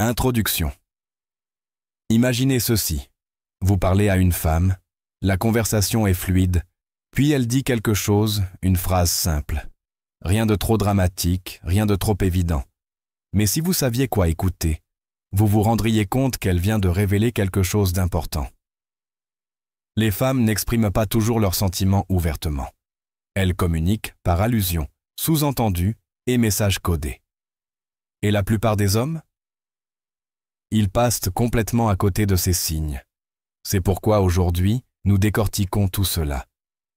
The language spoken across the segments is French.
Introduction. Imaginez ceci. Vous parlez à une femme, la conversation est fluide, puis elle dit quelque chose, une phrase simple. Rien de trop dramatique, rien de trop évident. Mais si vous saviez quoi écouter, vous vous rendriez compte qu'elle vient de révéler quelque chose d'important. Les femmes n'expriment pas toujours leurs sentiments ouvertement. Elles communiquent par allusion, sous-entendu et message codé. Et la plupart des hommes? Ils passent complètement à côté de ces signes. C'est pourquoi aujourd'hui, nous décortiquons tout cela.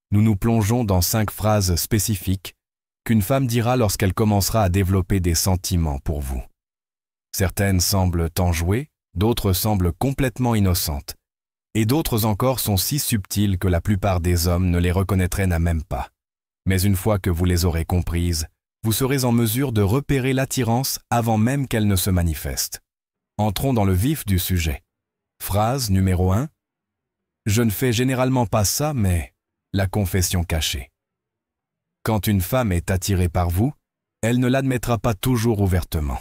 Nous nous plongeons dans 5 phrases spécifiques qu'une femme dira lorsqu'elle commencera à développer des sentiments pour vous. Certaines semblent enjouées, d'autres semblent complètement innocentes, et d'autres encore sont si subtiles que la plupart des hommes ne les reconnaîtraient même pas. Mais une fois que vous les aurez comprises, vous serez en mesure de repérer l'attirance avant même qu'elle ne se manifeste. Entrons dans le vif du sujet. Phrase numéro 1. Je ne fais généralement pas ça, mais la confession cachée. Quand une femme est attirée par vous, elle ne l'admettra pas toujours ouvertement.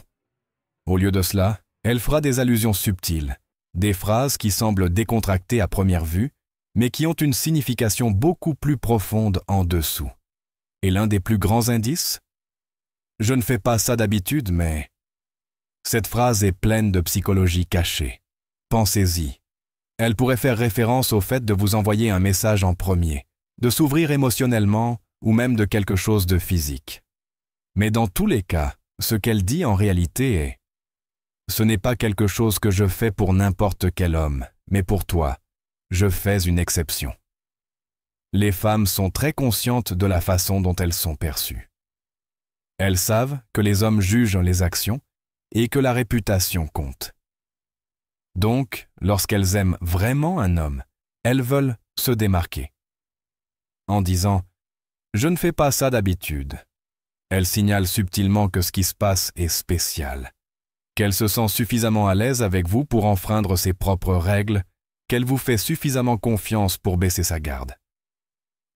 Au lieu de cela, elle fera des allusions subtiles, des phrases qui semblent décontractées à première vue, mais qui ont une signification beaucoup plus profonde en dessous. Et l'un des plus grands indices? Je ne fais pas ça d'habitude, mais... Cette phrase est pleine de psychologie cachée. Pensez-y. Elle pourrait faire référence au fait de vous envoyer un message en premier, de s'ouvrir émotionnellement ou même de quelque chose de physique. Mais dans tous les cas, ce qu'elle dit en réalité est « Ce n'est pas quelque chose que je fais pour n'importe quel homme, mais pour toi, je fais une exception. » Les femmes sont très conscientes de la façon dont elles sont perçues. Elles savent que les hommes jugent les actions et que la réputation compte. Donc, lorsqu'elles aiment vraiment un homme, elles veulent se démarquer. En disant « Je ne fais pas ça d'habitude », elles signalent subtilement que ce qui se passe est spécial, qu'elle se sent suffisamment à l'aise avec vous pour enfreindre ses propres règles, qu'elle vous fait suffisamment confiance pour baisser sa garde.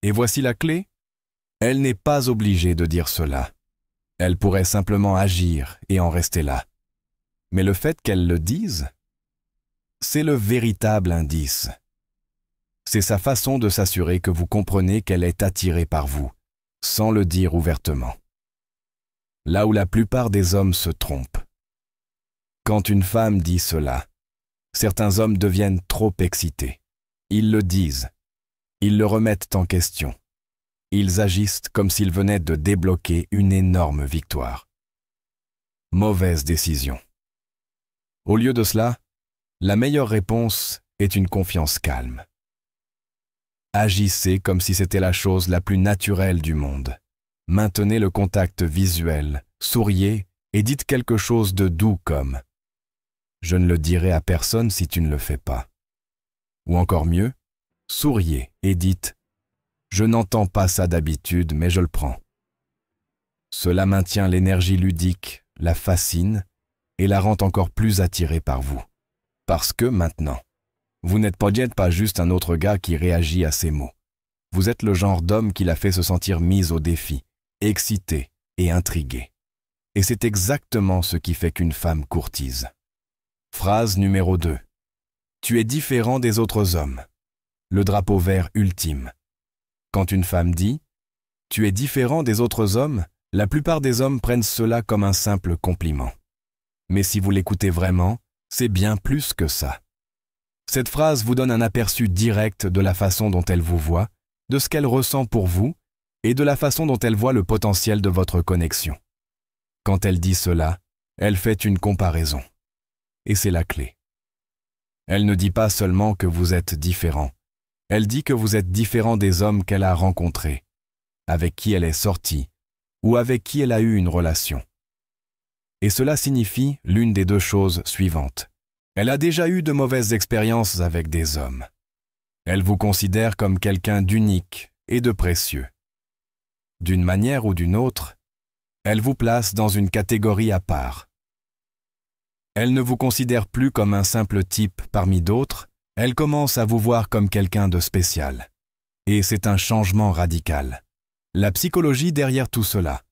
Et voici la clé. Elle n'est pas obligée de dire cela. Elle pourrait simplement agir et en rester là. Mais le fait qu'elle le dise, c'est le véritable indice. C'est sa façon de s'assurer que vous comprenez qu'elle est attirée par vous, sans le dire ouvertement. Là où la plupart des hommes se trompent. Quand une femme dit cela, certains hommes deviennent trop excités. Ils le disent. Ils le remettent en question. Ils agissent comme s'ils venaient de débloquer une énorme victoire. Mauvaise décision. Au lieu de cela, la meilleure réponse est une confiance calme. Agissez comme si c'était la chose la plus naturelle du monde. Maintenez le contact visuel, souriez et dites quelque chose de doux comme « Je ne le dirai à personne si tu ne le fais pas ». Ou encore mieux, souriez et dites « Je n'entends pas ça d'habitude, mais je le prends ». Cela maintient l'énergie ludique, la fascine et la rend encore plus attirée par vous. Parce que maintenant, vous n'êtes pas juste un autre gars qui réagit à ces mots. Vous êtes le genre d'homme qui la fait se sentir mise au défi, excité et intrigué. Et c'est exactement ce qui fait qu'une femme courtise. Phrase numéro 2. Tu es différent des autres hommes. Le drapeau vert ultime. Quand une femme dit « Tu es différent des autres hommes », la plupart des hommes prennent cela comme un simple compliment. Mais si vous l'écoutez vraiment, c'est bien plus que ça. Cette phrase vous donne un aperçu direct de la façon dont elle vous voit, de ce qu'elle ressent pour vous et de la façon dont elle voit le potentiel de votre connexion. Quand elle dit cela, elle fait une comparaison. Et c'est la clé. Elle ne dit pas seulement que vous êtes différent. Elle dit que vous êtes différent des hommes qu'elle a rencontrés, avec qui elle est sortie ou avec qui elle a eu une relation. Et cela signifie l'une des deux choses suivantes. Elle a déjà eu de mauvaises expériences avec des hommes. Elle vous considère comme quelqu'un d'unique et de précieux. D'une manière ou d'une autre, elle vous place dans une catégorie à part. Elle ne vous considère plus comme un simple type parmi d'autres, elle commence à vous voir comme quelqu'un de spécial. Et c'est un changement radical. La psychologie derrière tout cela.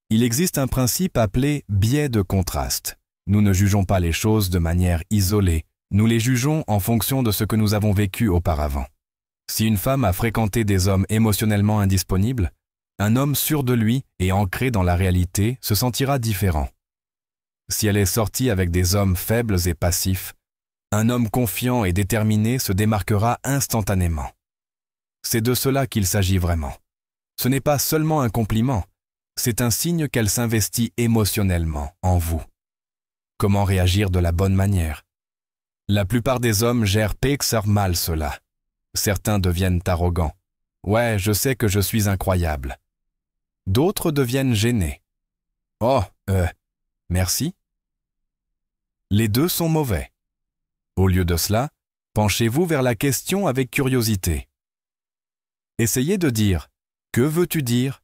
Il existe un principe appelé biais de contraste. Nous ne jugeons pas les choses de manière isolée, nous les jugeons en fonction de ce que nous avons vécu auparavant. Si une femme a fréquenté des hommes émotionnellement indisponibles, un homme sûr de lui et ancré dans la réalité se sentira différent. Si elle est sortie avec des hommes faibles et passifs, un homme confiant et déterminé se démarquera instantanément. C'est de cela qu'il s'agit vraiment. Ce n'est pas seulement un compliment, c'est un signe qu'elle s'investit émotionnellement en vous. Comment réagir de la bonne manière? La plupart des hommes gèrent mal cela. Certains deviennent arrogants. Ouais, je sais que je suis incroyable. D'autres deviennent gênés. Oh, merci. Les deux sont mauvais. Au lieu de cela, penchez-vous vers la question avec curiosité. Essayez de dire « Que veux-tu dire ?»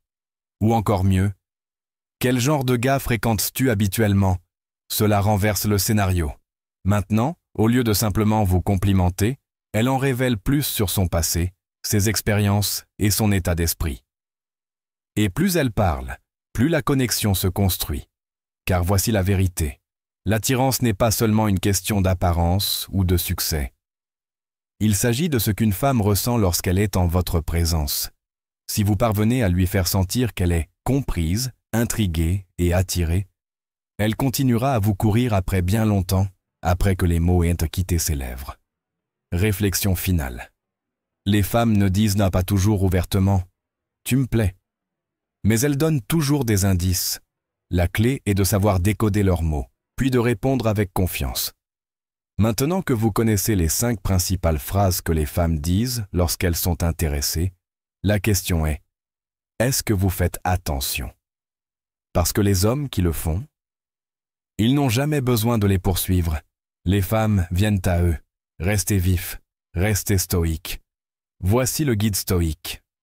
ou encore mieux « Quel genre de gars fréquentes-tu habituellement ?» Cela renverse le scénario. Maintenant, au lieu de simplement vous complimenter, elle en révèle plus sur son passé, ses expériences et son état d'esprit. Et plus elle parle, plus la connexion se construit. Car voici la vérité. L'attirance n'est pas seulement une question d'apparence ou de succès. Il s'agit de ce qu'une femme ressent lorsqu'elle est en votre présence. Si vous parvenez à lui faire sentir qu'elle est comprise, intriguée et attirée, elle continuera à vous courir après bien longtemps, après que les mots aient quitté ses lèvres. Réflexion finale. Les femmes ne disent pas toujours ouvertement « tu me plais », mais elles donnent toujours des indices. La clé est de savoir décoder leurs mots, puis de répondre avec confiance. Maintenant que vous connaissez les 5 principales phrases que les femmes disent lorsqu'elles sont intéressées, la question est « est-ce que vous faites attention ?» Parce que les hommes qui le font, ils n'ont jamais besoin de les poursuivre. Les femmes viennent à eux. Restez vifs, restez stoïques. Voici le guide stoïque.